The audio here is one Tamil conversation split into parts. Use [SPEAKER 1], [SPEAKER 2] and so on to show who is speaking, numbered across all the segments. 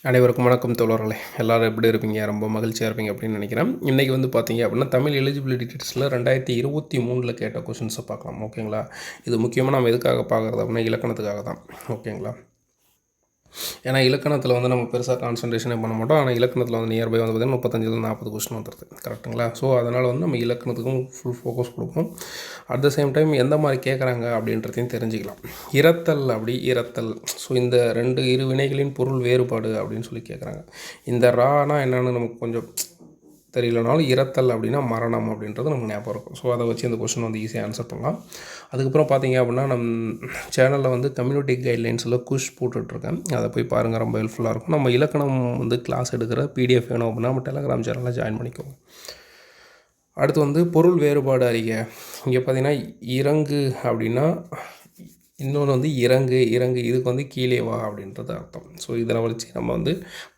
[SPEAKER 1] அனைவருக்கும் வணக்கம் தோழர்களே. எல்லோரும் எப்படி இருப்பீங்க? ரொம்ப மகிழ்ச்சியாக இருப்பீங்க அப்படின்னு நினைக்கிறேன். இன்றைக்கி வந்து பார்த்தீங்க அப்படின்னா, தமிழ் எலிஜிபிலிட்டி டெஸ்ட்டில் 2023 கேட்ட கொஷின்ஸை பார்க்கலாம். ஓகேங்களா? இது முக்கியமாக நம்ம எதுக்காக பார்க்குறது அப்படின்னா, இலக்கணத்துக்காக தான். ஓகேங்களா? ஏன்னா இலக்கணத்தில் வந்து நம்ம பெருசாக கான்சன்ட்ரேஷனே பண்ண மாட்டோம். ஆனால் இலக்கணத்தில் வந்து நியர்பை வந்து பார்த்திங்கன்னா 35-40 கொஸ்டின் வந்துடுது. கரெக்டுங்களா? ஸோ அதனால் வந்து நம்ம இலக்கணத்துக்கும் ஃபுல் ஃபோக்கஸ் கொடுப்போம். அட் த சேம் டைம் எந்த மாதிரி கேட்குறாங்க அப்படின்றதையும் தெரிஞ்சுக்கலாம். இரத்தல். ஸோ இந்த இரு வினைகளின் பொருள் வேறுபாடு அப்படின்னு சொல்லி கேட்குறாங்க. இந்த ரானா என்னென்னு நமக்கு கொஞ்சம் தெரியலனாலும் இரத்தல் அப்படின்னா மரணம் அப்படின்றது நமக்கு ஞாபகம் இருக்கும். ஸோ அதை வச்சு இந்த கொஸ்டின் வந்து ஈஸியாக ஆன்சர் பண்ணலாம். அதுக்கப்புறம் பார்த்தீங்க அப்படின்னா சேனலில் வந்து கம்யூனிட்டி கைட்லைன்ஸில் குஷ் போட்டுட்ருக்கேன். அதை போய் பாருங்கள், ரொம்ப ஹெல்ப்ஃபுல்லாக இருக்கும். நம்ம இலக்கணம் வந்து கிளாஸ் எடுக்கிற பிடிஎஃப் வேணும் அப்படின்னா நம்ம டெலகிராம் சேனலில் ஜாயின் பண்ணிக்கோங்க. அடுத்து வந்து பொருள் வேறுபாடு அறிக. இங்கே பார்த்தீங்கன்னா இறங்கு அப்படின்னா இன்னொன்று வந்து இறங்கு இதுக்கு வந்து கீழே வா அப்படின்றது அர்த்தம். ஸோ இதில் வச்சு நம்ம வந்து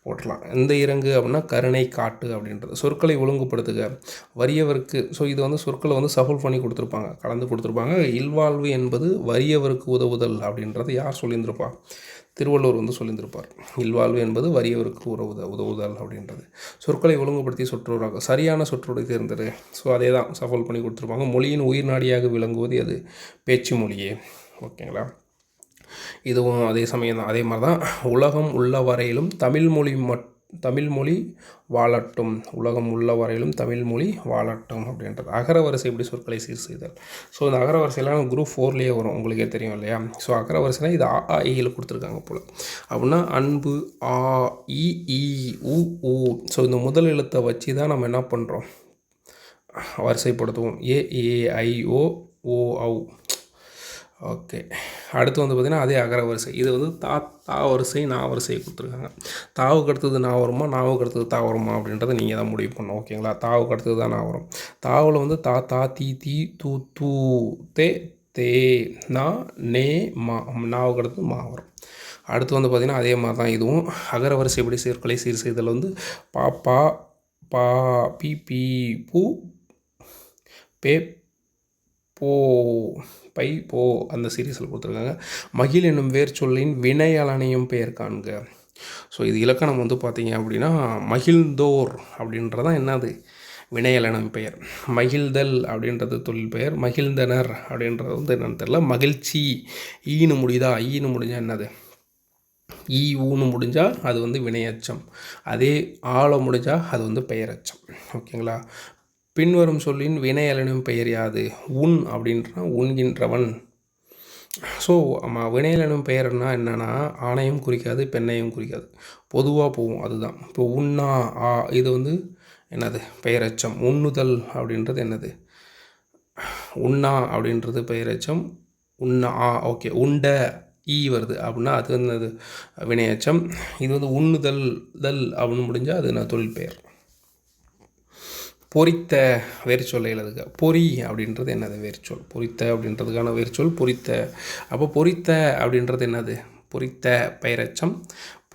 [SPEAKER 1] போட்டலாம். இந்த இறங்கு அப்படின்னா கருணை காட்டு அப்படின்றது. சொற்களை ஒழுங்குபடுத்துக வறியவருக்கு. ஸோ இது வந்து சொற்களை வந்து சஃபல் பண்ணி கலந்து கொடுத்துருப்பாங்க. இல்வாழ்வு என்பது வறியவருக்கு உதவுதல் அப்படின்றது யார் சொல்லியிருந்திருப்பா? திருவள்ளுவர் வந்து சொல்லியிருந்திருப்பார். இல்வாழ்வு என்பது வறியவருக்கு உதவுதல் அப்படின்றது. சொற்களை ஒழுங்குபடுத்தி சொற்றொடராக சரியான சொற்றொடரை தேர்ந்தெடு. ஸோ அதே தான் சஃபல் பண்ணி கொடுத்துருப்பாங்க. மொழியின் உயிர் நாடியாக விளங்குவது அது பேச்சு மொழியே. ஓகேங்களா? இதுவும் அதே சமயம் தான். அதே மாதிரி தான் உலகம் உள்ள வரையிலும் தமிழ்மொழி வாழட்டும். உலகம் உள்ள வரையிலும் தமிழ்மொழி வாழட்டும் அப்படின்றது. அகரவரிசை எப்படி சொற்களை சீர் செய்தல். ஸோ இந்த அகரவரிசையெல்லாம் குரூப் 4 வரும், உங்களுக்கே தெரியும் இல்லையா? ஸோ அகரவரிசைனா இது ஆஇயில் கொடுத்துருக்காங்க போல். அப்படின்னா அன்பு, ஆ, இ, உ, ஊ. ஸோ இந்த முதல் எழுத்தை வச்சு தான் நம்ம என்ன பண்ணுறோம்? வரிசைப்படுத்துவோம். ஏ, ஐ, ஓ, ஔ. ஓகே. அடுத்து வந்து பார்த்திங்கன்னா அதே அகர வரிசை. இது வந்து தா வரிசை, நா வரிசை கொடுத்துருக்காங்க. தாவுக்கு அடுத்தது நான் வருமா, நாவுக்கு அடுத்தது தா வருமா அப்படின்றத நீங்கள் தான் முடிவு பண்ணணும். ஓகேங்களா? தாவுக்கு அடுத்தது தான் நான் வரும். தாவில் வந்து தா, தீ, தூ, தே, நா, நே, மா. நாவுக்கு அடுத்தது மா வரும். அடுத்து வந்து பார்த்திங்கன்னா அதே மாதிரி தான் இதுவும். அகர வரிசை எப்படி சொற்களை சீர் செய்தல் வந்து பா, பி, பூ, பே, போ அந்த சீரீஸில் கொடுத்துருக்காங்க. மகிழ் என்னும் வேர் சொல்லின் வினையலனையும் பெயர் காண்க. ஸோ இது இலக்கணம் வந்து பார்த்திங்க அப்படின்னா மகிழ்ந்தோர் அப்படின்றதான் என்னது? வினையலனும் பெயர். மகிழ்தல் அப்படின்றது தொழில் பெயர். மகிழ்ந்தனர் அப்படின்றது வந்து என்னென்னு தெரியல. மகிழ்ச்சி ஈனு முடிஞ்சால் என்னது? ஊன்னு முடிஞ்சால் அது வந்து வினையச்சம். அதே ஆழ முடிஞ்சால் அது வந்து பெயரச்சம். ஓகேங்களா? பின்வரும் சொல்லின் வினையலனும் பெயர் யாது? உன் அப்படின்றா உண்கின்றவன். ஸோ வினையலனும் பெயர்னா என்னென்னா ஆணையும் குறிக்காது, பெண்ணையும் குறிக்காது, பொதுவாக போகும். அதுதான் இப்போ உண்ணா, இது வந்து என்னது? பெயரச்சம். உண்ணுதல் அப்படின்றது என்னது? உண்ணா அப்படின்றது பெயரச்சம். உண்ணா, ஓகே. உண்ட வருது அப்படின்னா அது என்னது? வினையச்சம். இது வந்து உண்ணுதல் அப்படின்னு முடிஞ்சால் அது நான் தொழில் பெயர். பொறித்த வேர்ச்சொல்லை எழுதுக. பொறி அப்படின்றது என்னது? வேர்ச்சொல். பொறித்த அப்படின்றதுக்கான வேர்ச்சொல் பொறித்த. அப்போ பொறித்த அப்படின்றது என்னது? பொறித்த பெயரச்சம்.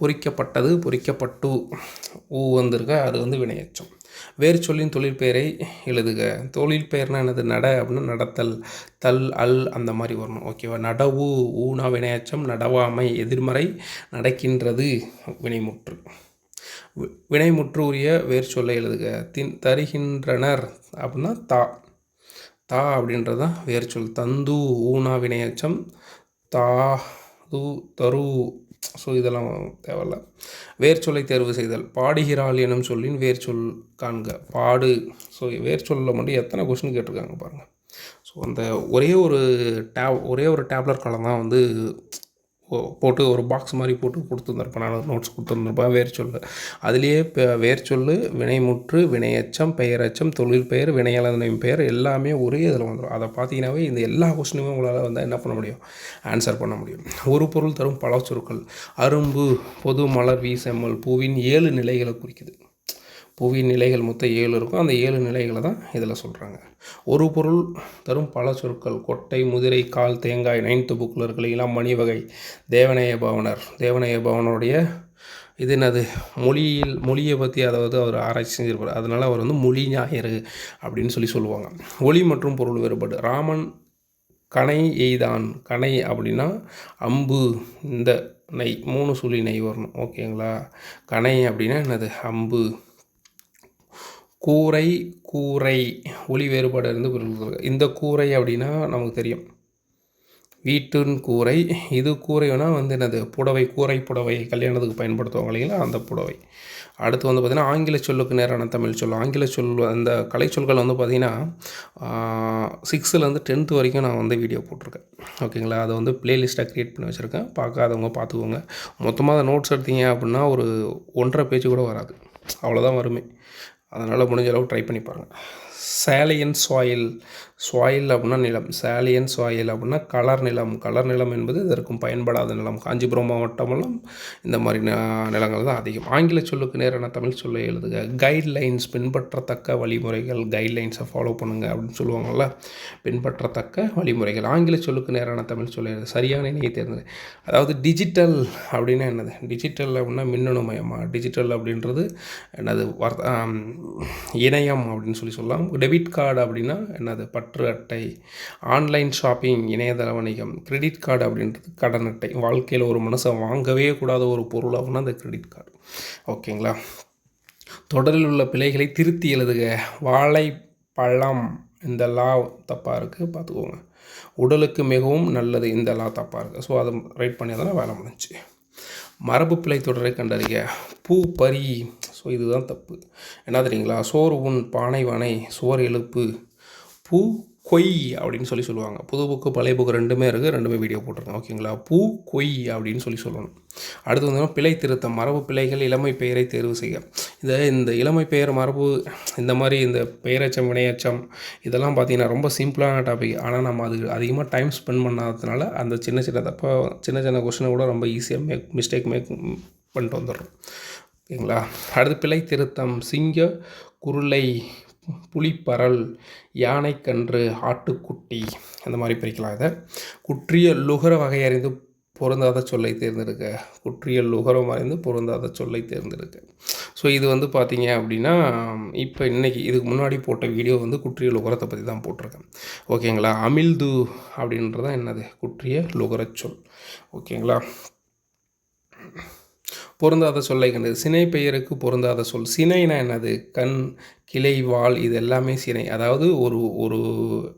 [SPEAKER 1] பொறிக்கப்பட்டது, பொறிக்கப்பட்டு வந்திருக்க அது வந்து வினையச்சம். வேர்ச்சொல்லின் தொழிற்பெயரை எழுதுக. தொழிற்பெயர்னா என்னது? நட அப்படின்னா நடத்தல், தல், அல் அந்த மாதிரி வரணும். ஓகேவா? நடவு, ஊனா வினையச்சம். நடவாமை எதிர்மறை. நடக்கின்றது வினைமுற்று. வினைமுற்று உரிய வேர்ச்சொல்லை எழுதுக. தருகின்றனர் அப்படின்னா தா அப்படின்றது தான் வேர்ச்சொல். தந்து ஊனா வினையச்சம். தரு. ஸோ இதெல்லாம் தேவையில்ல. வேர்ச்சொல்லை தேர்வு செய்தல். பாடுகிறாள் எனும் சொல்லின் வேர்ச்சொல் காண்க. பாடு. ஸோ வேர்ச்சொல்லில் மட்டும் எத்தனை கொஸ்டின் கேட்டிருக்காங்க பாருங்கள். ஸோ அந்த ஒரே ஒரு டேப்லெட் காலம் தான் வந்து போட்டு ஒரு பாக்ஸ் மாதிரி போட்டு கொடுத்துருந்துருப்பேன். நான் நோட்ஸ் கொடுத்துருந்துருப்பேன் வேர்ச்சொல். அதுலேயே இப்போ வேர்ச்சொல், வினைமுற்று, வினையச்சம், பெயரச்சம், தொழில் பெயர், வினையலனையும் பெயர் எல்லாமே ஒரே இதில் வந்துடும். அதை பார்த்தீங்கன்னாவே இந்த எல்லா கொஸ்டினுமே உங்களால் வந்து என்ன பண்ண முடியும்? ஆன்சர் பண்ண முடியும். ஒரு பொருள் தரும் பல சொற்கள். அரும்பு, பொது, மலர், செம்மல் பூவின் 7 நிலைகளை குறிக்குது. புவியின் நிலைகள் மொத்தம் 7 இருக்கும். அந்த 7 நிலைகளை தான் இதில் சொல்கிறாங்க. ஒரு பொருள் தரும் பல சொற்கள். கொட்டை, முதிரை, கால், தேங்காய், 9th புக்கில் இருக்கிற இளம் மணி வகை. தேவநேய பவனருடைய இது என்னது? மொழியை பற்றி அதாவது அவர் ஆராய்ச்சி செஞ்சிருப்பார். அதனால் அவர் வந்து மொழி ஞாயிறு அப்படின்னு சொல்லுவாங்க. ஒளி மற்றும் பொருள் வேறுபாடு. ராமன் கணை எய்தான். கணை அப்படின்னா அம்பு. இந்த நெய் 3 சுழி நெய் வரணும். ஓகேங்களா. கணை அப்படின்னா என்னது? அம்பு. கூரை கூரை ஒலி வேறுபாடு இருந்து பொருள். இந்த கூரை அப்படின்னா நமக்கு தெரியும் வீட்டின் கூரை. இது கூரை வேணால் வந்து என்னது? புடவை, கூரை புடவை கல்யாணத்துக்கு பயன்படுத்துவாங்க இல்லைங்களா, அந்த புடவை. அடுத்து வந்து பார்த்திங்கன்னா ஆங்கில சொல்லுக்கு நேரான தமிழ் சொல். ஆங்கில சொல் அந்த கலை சொல்கள் வந்து பார்த்திங்கன்னா 6லேருந்து 10th வரைக்கும் நான் வந்து வீடியோ போட்டிருக்கேன். ஓகேங்களா. அதை வந்து ப்ளேலிஸ்ட்டாக க்ரியேட் பண்ணி வச்சுருக்கேன். பார்க்காதவங்க பார்த்துக்கோங்க. மொத்தமாக அதை நோட்ஸ் எடுத்தீங்க அப்படின்னா ஒரு 1.5 பேஜ் கூட வராது, அவ்வளோதான் வருமே. அதனால் முடிஞ்ச அளவு ட்ரை பண்ணி பாருங்கள். சாலியன் சாயில். சாயில் அப்படின்னா நிலம். சாலியன் சாயில் அப்படின்னா கலர் நிலம். கலர் நிலம் என்பது இதற்கும் பயன்படாத நிலம். காஞ்சிபுரம் மாவட்டமெல்லாம் இந்த மாதிரி நிலங்கள் தான் அதிகம். ஆங்கில சொல்லுக்கு நேரான தமிழ் சொல்லை எழுதுக. கைட்லைன்ஸ், பின்பற்றத்தக்க வழிமுறைகள். கைட்லைன்ஸை ஃபாலோ பண்ணுங்கள் அப்படின்னு சொல்லுவாங்கள்ல, பின்பற்றத்தக்க வழிமுறைகள். ஆங்கில சொல்லுக்கு நேரான தமிழ் சொல்லை எழுது. சரியான இணையை தேர்ந்தது. அதாவது டிஜிட்டல் அப்படின்னா என்னது? டிஜிட்டல் அப்படின்னா மின்னணுமயமாக. டிஜிட்டல் அப்படின்றது என்னது? இணையம் அப்படின்னு சொல்லலாம். டெபிட் கார்டு அப்படின்னா என்னது? பற்று அட்டை. ஆன்லைன் ஷாப்பிங், இணையதள வணிகம். கிரெடிட் கார்டு அப்படின்றது கடன் அட்டை. வாழ்க்கையில் ஒரு மனுஷன் வாங்கவே கூடாத ஒரு பொருள் அப்படின்னா அந்த கிரெடிட் கார்டு. ஓகேங்களா. தொடரில் உள்ள பிழைகளை திருத்தி எழுதுக. வாழைப்பழம், இந்த லா தப்பாக இருக்குது, பார்த்துக்கோங்க. உடலுக்கு மிகவும் நல்லது, இந்த லா தப்பாக இருக்குது. ஸோ அதை ரைட் பண்ணி தான் வேலை முடிஞ்சு. மரபு பிழை தொடரை கண்டறிய. பூ பறி. ஸோ இதுதான் தப்பு. என்ன தெரியுங்களா? சோறு உண், பானை வனை, சுவர் எழுப்பு. பூ கொய் அப்படின்னு சொல்லுவாங்க. புது புக்கு பழைய புக்கு ரெண்டுமே இருக்குது, ரெண்டுமே வீடியோ போட்டிருக்கேன். ஓகேங்களா. பூ கொய் அப்படின்னு சொல்லணும். அடுத்து வந்து பிழை திருத்தம். மரபு பிழைகள். இளமை பெயரை தேர்வு செய்ய. இந்த இளமை பெயர் மரபு, இந்த மாதிரி இந்த பெயரச்சம் வினையச்சம் இதெல்லாம் பார்த்திங்கன்னா ரொம்ப சிம்பிளான டாபிக். ஆனால் நம்ம அது அதிகமாக டைம் ஸ்பெண்ட் பண்ணாததுனால அந்த சின்ன சின்ன கொஸ்டினை கூட ரொம்ப ஈஸியாக மிஸ்டேக் பண்ணிட்டு வந்துடுறோம். ஓகேங்களா. அடுத்து பிழை திருத்தம். சிங்க குருளை, புலிப்பரல், யானைக்கன்று, ஆட்டுக்குட்டி, அந்த மாதிரி பிரிக்கலாம் இதை. குற்றிய லுகர வகை அறிந்து பொருந்தாத சொல்லை தேர்ந்தெடுக்க. குற்றிய லுகரம் அறிந்து பொருந்தாத சொல்லை தேர்ந்தெடுக்க. ஸோ இது வந்து பார்த்திங்க அப்படின்னா இப்போ இன்றைக்கி இதுக்கு முன்னாடி போட்ட வீடியோ வந்து குற்றிய லுகரத்தை பற்றி தான் போட்டிருக்கேன். ஓகேங்களா. அமிழ்து அப்படின்றதான் என்னது? குற்றிய லுகரச் சொல். ஓகேங்களா. பொருந்தாத சொல்லை கண்டது. சினை பெயருக்கு பொருந்தாத சொல். சினைனா என்னது? கண், கிளை, வால், இது எல்லாமே சினை. அதாவது ஒரு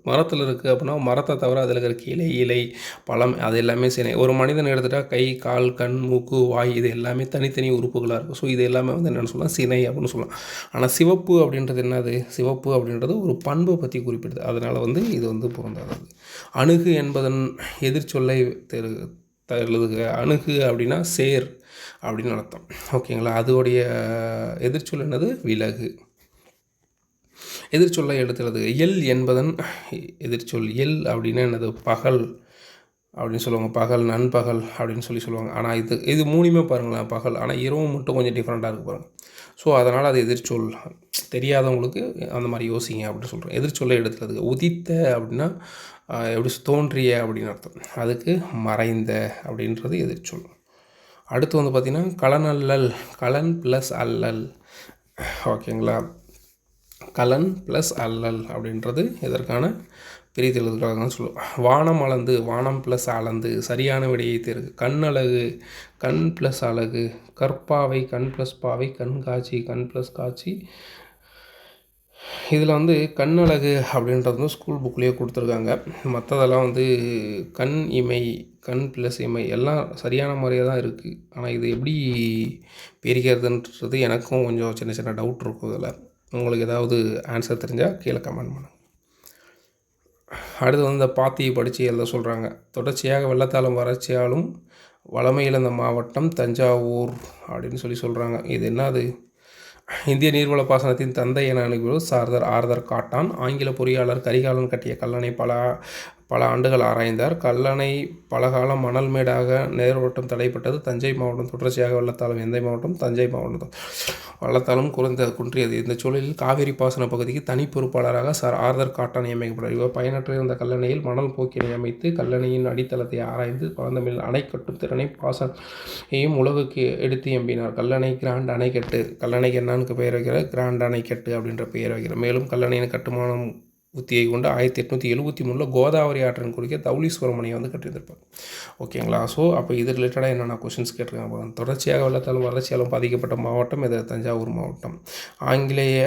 [SPEAKER 1] மரத்தில் இருக்குது அப்படின்னா மரத்தை தவிர அதில் இருக்கிற கிளை, இலை, பழம் அது எல்லாமே சினை. ஒரு மனிதன் எடுத்துகிட்டால் கை, கால், கண், மூக்கு, வாய் இது எல்லாமே தனித்தனி உறுப்புகளாக இருக்கும். ஸோ இது எல்லாமே வந்து என்னென்னு சொல்லலாம்? சினை அப்படின்னு சொல்லலாம். ஆனால் சிவப்பு அப்படின்றது என்னது? சிவப்பு அப்படின்றது ஒரு பண்பை பற்றி குறிப்பிடுது. அதனால் வந்து இது வந்து பொருந்தாதது. அணுகு என்பதன் எதிர்ச்சொல்லை எழுதுக. அணுகு அப்படின்னா சேர் அப்படின்னு அர்த்தம். ஓகேங்களா. அதோடைய எதிர்ச்சொல் என்னது? விலகு. எதிர்ச்சொல்லை எடுத்துறது. எல் என்பதன் எதிர்ச்சொல். எல் அப்படின்னா என்னது? பகல் அப்படின்னு சொல்லுவாங்க. பகல், நண்பகல் அப்படின்னு சொல்லுவாங்க. ஆனால் இது மூணுமே பாருங்களேன் பகல். ஆனால் இரவும் மட்டும் கொஞ்சம் டிஃப்ரெண்ட்டாக இருக்குது பாருங்கள். ஸோ அதனால் அது எதிர்ச்சொல். தெரியாதவங்களுக்கு அந்த மாதிரி யோசிங்க அப்படின்னு சொல்கிறேன். எதிர்ச்சொல்லை எடுத்துறது. உதித்த அப்படின்னா எப்படி? தோன்றிய அப்படின்னு அர்த்தம். அதுக்கு மறைந்த அப்படின்றது எதிர்ச்சொல். அடுத்து வந்து பார்த்திங்கன்னா கலனல்லல். கலன் ப்ளஸ் அல்லல். ஓகேங்களா. கலன் ப்ளஸ் அல்லல் அப்படின்றது இதற்கான பிரித்தெழுதுக்காக தான் சொல்லுவோம். வானம் அளந்து. வானம் ப்ளஸ் அளந்து. சரியான விடையை தேர்வு. கண்ணழகு. கண் ப்ளஸ் அழகு. கற்பாவை. கண் ப்ளஸ் பாவை. கண்காட்சி. கண் ப்ளஸ் காட்சி. இதில் வந்து கண்ணழகு அப்படின்றது வந்து ஸ்கூல் புக்லேயே கொடுத்துருக்காங்க. மற்றதெல்லாம் வந்து கண் இமை, கண் ப்ளஸ் இமை எல்லாம் சரியான முறையாக தான் இருக்குது. ஆனால் இது எப்படி பிரிக்கிறதுன்றது எனக்கும் கொஞ்சம் சின்ன சின்ன டவுட் இருக்கும். இதில் உங்களுக்கு ஏதாவது ஆன்சர் தெரிஞ்சால் கீழே கமெண்ட் பண்ணுங்கள். அடுத்து வந்து இந்த பாத்தியை படித்து எழுத சொல்கிறாங்க. தொடர்ச்சியாக வெள்ளத்தாலும் வறட்சியாலும் வளமை இழந்த மாவட்டம் தஞ்சாவூர் அப்படின்னு சொல்கிறாங்க. இது என்னது? இந்திய நீர்வள பாசனத்தின் தந்தை என அணுகுவது ஆர்தர் காட்டான். ஆங்கில பொறியாளர் கரிகாலன் கட்டிய கல்லணை பல ஆண்டுகள் ஆராய்ந்தார். கல்லணை பலகாலம் மணல் மேடாக நேரோட்டம் தடைப்பட்டது. தஞ்சை மாவட்டம் தொடர்ச்சியாக வெள்ளத்தாலும். எந்த மாவட்டம்? தஞ்சை மாவட்டம் வெள்ளத்தாலும் குன்றியது. இந்த சூழலில் காவிரி பாசன பகுதிக்கு தனி பொறுப்பாளராக ஆர்தர் காட்டான் நியமிக்கப்பட்டார். இவர் பயனற்ற இருந்த கல்லணையில் மணல் போக்கினை அமைத்து கல்லணையின் அடித்தளத்தை ஆராய்ந்து பழந்தமிழ் அணை கட்டும் திறனை பாசனையும் உலகுக்கு எடுத்து எம்பினார். கல்லணை கிராண்ட் அணைக்கட்டு. கல்லணைக்கு என்னன்னு பெயர் வைக்கிற? கிராண்ட் அணைக்கட்டு அப்படின்ற பெயர் வைக்கிறார். மேலும் கல்லணையின் கட்டுமானம் உத்தியை கொண்டு 1873 கோதாவரி ஆற்றின் குறுக்கே தௌலீஸ்வரம் அணையை வந்து கட்டியிருந்திருப்பார். ஓகேங்களா. ஸோ அப்போ இது ரிலேட்டடாக என்னென்ன கொஷின்ஸ் கேட்டிருக்காங்க. தொடர்ச்சியாக வெள்ளத்தாலும் வறட்சியாலும் பாதிக்கப்பட்ட மாவட்டம் இது தஞ்சாவூர் மாவட்டம். ஆங்கிலேய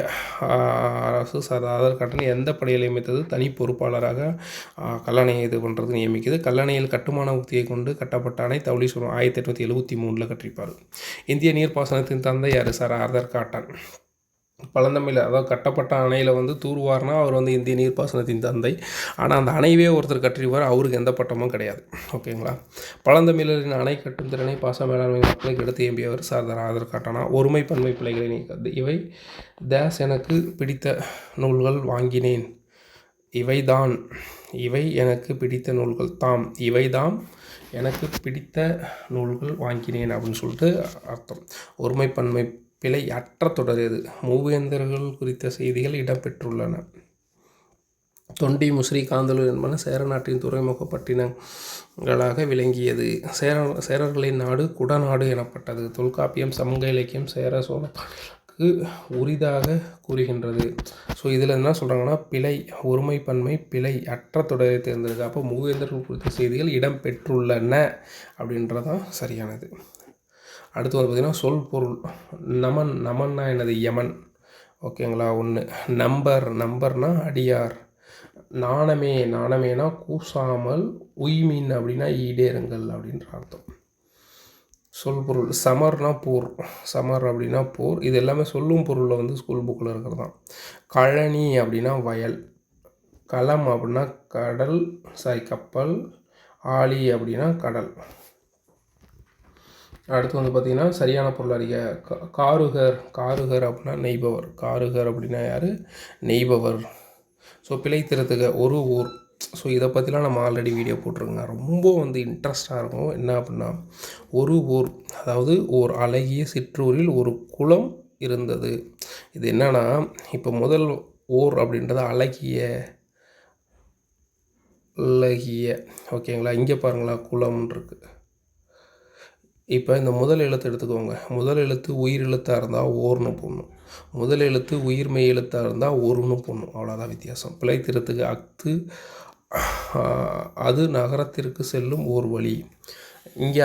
[SPEAKER 1] அரசு ஆதார் காட்டில் எந்த படையை அமைத்தது? தனி பொறுப்பாளராக கல்லணையை இது பண்ணுறது நியமிக்குது. கல்லணையில் கட்டுமான உத்தியை கொண்டு கட்டப்பட்ட அணை தௌலீஸ்வரம் 1873 கட்டியிருப்பார். இந்திய நீர்ப்பாசனத்தின் தந்தை யார்? Sir Arthur cotton. பழந்தமிழ் அதாவது கட்டப்பட்ட அணையில் வந்து தூர்வார்னா அவர் வந்து இந்திய நீர்ப்பாசனத்தின் தந்தை. ஆனால் அந்த அணையவே ஒருத்தர் கட்டிருவார், அவருக்கு எந்த பட்டமும் கிடையாது. ஓகேங்களா. பழந்தமிழரின் அணை கட்டும் திறனை பாச மேலாண்மை மக்களுக்கு எடுத்து எம்பியவர் சார்தர் ஆதர் காட்டனா. ஒருமை பன்மை பிள்ளைகளை நீக்காது. இவை டேஸ் எனக்கு பிடித்த நூல்கள் வாங்கினேன். இவை எனக்கு பிடித்த நூல்கள் தாம். இவைதாம் எனக்கு பிடித்த நூல்கள் வாங்கினேன் அப்படின்னு சொல்லிட்டு அர்த்தம். ஒருமை பன்மை பிழை அற்ற தொடர் எது? மூவேந்தர்கள் குறித்த செய்திகள் இடம்பெற்றுள்ளன. தொண்டி, முசிறி, காந்தலூர் என்பன சேர நாட்டின் துறைமுக பட்டினங்களாக விளங்கியது. சேரர்களின் நாடு குடநாடு எனப்பட்டது. தொல்காப்பியம் சமூக இலக்கியம் சேர சோழக்கு உரிதாக கூறுகின்றது. ஸோ இதில் என்ன சொல்கிறாங்கன்னா பிழை ஒருமை பன்மை பிழை அற்ற தொடரை தேர்ந்தெடுக்க. அப்போ மூவேந்தர்கள் குறித்த செய்திகள் இடம்பெற்றுள்ளன அப்படின்றதான் சரியானது. அடுத்து வந்து பார்த்திங்கன்னா சொல் பொருள். நமன்னா என்னது? யமன். ஓகேங்களா. ஒன்று நம்பர்னா அடியார். நாணமேனா கூசாமல். உய்மீன் அப்படின்னா ஈடேறுங்கள் அப்படின்ற அர்த்தம். சொல் பொருள். சமர்னா போர். சமர் அப்படின்னா போர். இது எல்லாமே சொல்லும் பொருளில் வந்து ஸ்கூல் புக்கில் இருக்கிறது தான். கழனி அப்படின்னா வயல். களம் அப்படின்னா கப்பல். ஆழி அப்படின்னா கடல். அடுத்து வந்து பார்த்திங்கன்னா சரியான பொருள் அறிக. காருகர் அப்படின்னா நெய்பவர். காருகர் அப்படின்னா யார்? நெய்பவர். ஸோ பிழை திருத்துக ஒரு ஊர். ஸோ இதை பற்றிலாம் நம்ம ஆல்ரெடி வீடியோ போட்டிருக்கோங்க. ரொம்ப வந்து இன்ட்ரெஸ்டாக இருக்கும். என்ன அப்படின்னா ஒரு ஊர், அதாவது ஒரு அழகிய சிற்றூரில் ஒரு குளம் இருந்தது. இது என்னன்னா இப்போ முதல் ஊர் அப்படின்றது அழகிய. ஓகேங்களா. இங்கே பாருங்களா குளம் இருக்குது. இப்போ இந்த முதல் எழுத்து எடுத்துக்கோங்க. முதல் எழுத்து உயிர் எழுத்தாக இருந்தால் ஓர்னு போடணும். முதல் எழுத்து உயிர்மெய் எழுத்தாக இருந்தால் ஒருன்னு போடணும். அவ்வளோதான் வித்தியாசம். பிழை திருத்துக்கு அஃது அது நகரத்திற்கு செல்லும் ஓர் வழி. இங்கே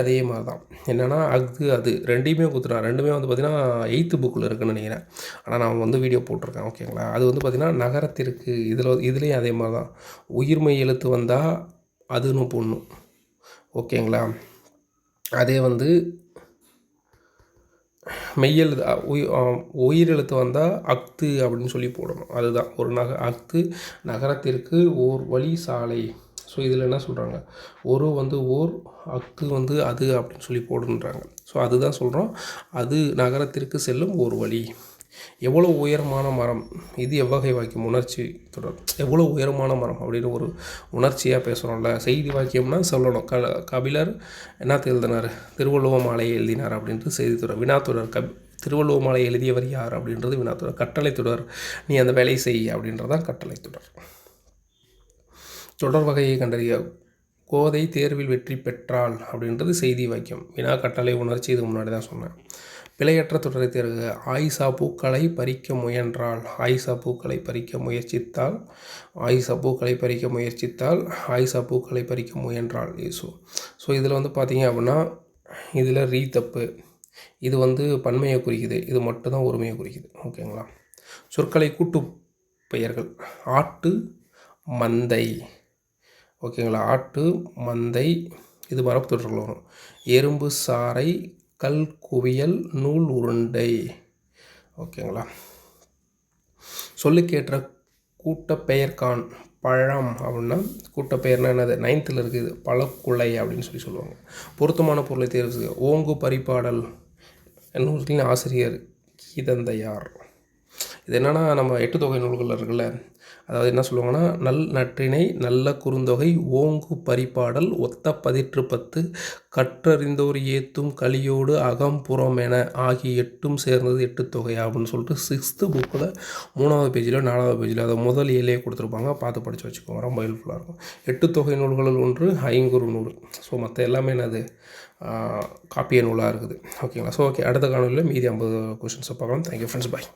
[SPEAKER 1] அதே மாதிரி தான். என்னென்னா அஃது அது ரெண்டையுமே கொடுத்துட்டான். ரெண்டுமே வந்து பார்த்திங்கன்னா 8th புக்கில் இருக்குதுன்னு நினைக்கிறேன். ஆனால் நான் வந்து வீடியோ போட்டிருக்கேன். ஓகேங்களா. அது வந்து பார்த்திங்கன்னா நகரத்திற்கு இதுலேயும் அதே மாதிரி தான். உயிர்மெய் எழுத்து வந்தால் அதுன்னு போடணும். ஓகேங்களா. அதே வந்து மெய்யெழுத்து உயிரெழுத்து வந்தால் அஃது அப்படின்னு சொல்லி போடணும். அதுதான் ஒரு அஃது நகரத்திற்கு ஓர் வழி சாலை. ஸோ இதில் என்ன சொல்கிறாங்க? ஒரு வந்து ஓர், அஃது வந்து அது அப்படின்னு சொல்லி போடுன்றாங்க. ஸோ அதுதான் சொல்கிறோம். அது நகரத்திற்கு செல்லும் ஒரு வழி. எவ்வளோ உயரமான மரம். இது எவ்வகை வாக்கியம்? உணர்ச்சி தொடர். எவ்வளோ உயரமான மரம் அப்படின்னு ஒரு உணர்ச்சியாக பேசுகிறோம்ல. செய்தி வாக்கியம்னா சொல்லணும். கபிலர் என்னத்தை எழுதினார்? திருவள்ளுவ மாலையை எழுதினார் அப்படின்ட்டு செய்தி தொடர். வினாத்தொடர். திருவள்ளுவ மாலை எழுதியவர் யார் அப்படின்றது வினாத்தொடர். கட்டளை தொடர். நீ அந்த வேலை செய் அப்படின்றதான் கட்டளை தொடர். தொடர் வகையை கண்டறிய. கோதை தேர்வில் வெற்றி பெற்றாள் அப்படின்றது செய்தி வாக்கியம். வினா, கட்டளை, உணர்ச்சி. இது முன்னாடி தான் சொன்னேன். பிழையற்ற தொடரை தேர்க. ஆயிஷா பூக்களை பறிக்க முயன்றாள். ஆயிஷா பூக்களை பறிக்க முயற்சித்தாள். ஆயிஷா பூக்களை பறிக்க முயற்சித்தாள். ஆயிஷா பூக்களை பறிக்க முயன்றாள். ஸோ இதில் வந்து பார்த்தீங்க அப்படின்னா இதில் தப்பு. இது வந்து பன்மையை குறிக்குது. இது மட்டும்தான் ஒருமையை குறிக்குது. ஓகேங்களா. சொற்களை கூட்டு பெயர்கள். ஆட்டு, மந்தை. ஓகேங்களா. ஆட்டு, மந்தை. இது மரபு தொடர்கள் வரும். எறும்பு சாறை, கல் குவியல், நூல் உருண்டை. ஓகேங்களா. சொல்லுக்கேற்ற கூட்டப்பெயர்கான். பழம் அப்படின்னா கூட்டப்பெயர்னா என்னது? 9th இருக்குது. பழக்குலை அப்படின்னு சொல்லுவாங்க. பொருத்தமான பொருளை தேர்வு செய்ய. ஓங்கு பரிபாடல் நூல்களின் ஆசிரியர் கீதந்தையார். இது என்னென்னா நம்ம 8 தொகை நூல்கள் இருக்குல்ல. அதாவது என்ன சொல்லுவாங்கன்னா நல் நற்றிணை, நல்ல குறுந்தொகை, ஓங்கு பரிபாடல், ஒத்த பதிற்று 10, கற்றறிந்தோர் ஏத்தும் கலியோடு அகம்புறம் என ஆகிய 8ம் சேர்ந்தது 8 தொகை அப்படின்னு சொல்லிட்டு 6th புக்கில் 3வது பேஜில் 4வது பேஜில் அதை முதல் 7 கொடுத்துருப்பாங்க. பார்த்து படித்து வச்சுக்கோங்க. ரொம்ப ஹெல்ப்ஃபுல்லாக இருக்கும். 8 தொகை நூல்களில் ஒன்று ஐங்குறு நூல். ஸோ மற்ற எல்லாமே என்னது? காப்பிய நூலாக இருக்குது. ஓகேங்களா. ஸோ ஓகே, அடுத்த காணொலியில் மீதி 50 கொஷின்ஸை பார்க்கலாம். Thank you friends. பாய்.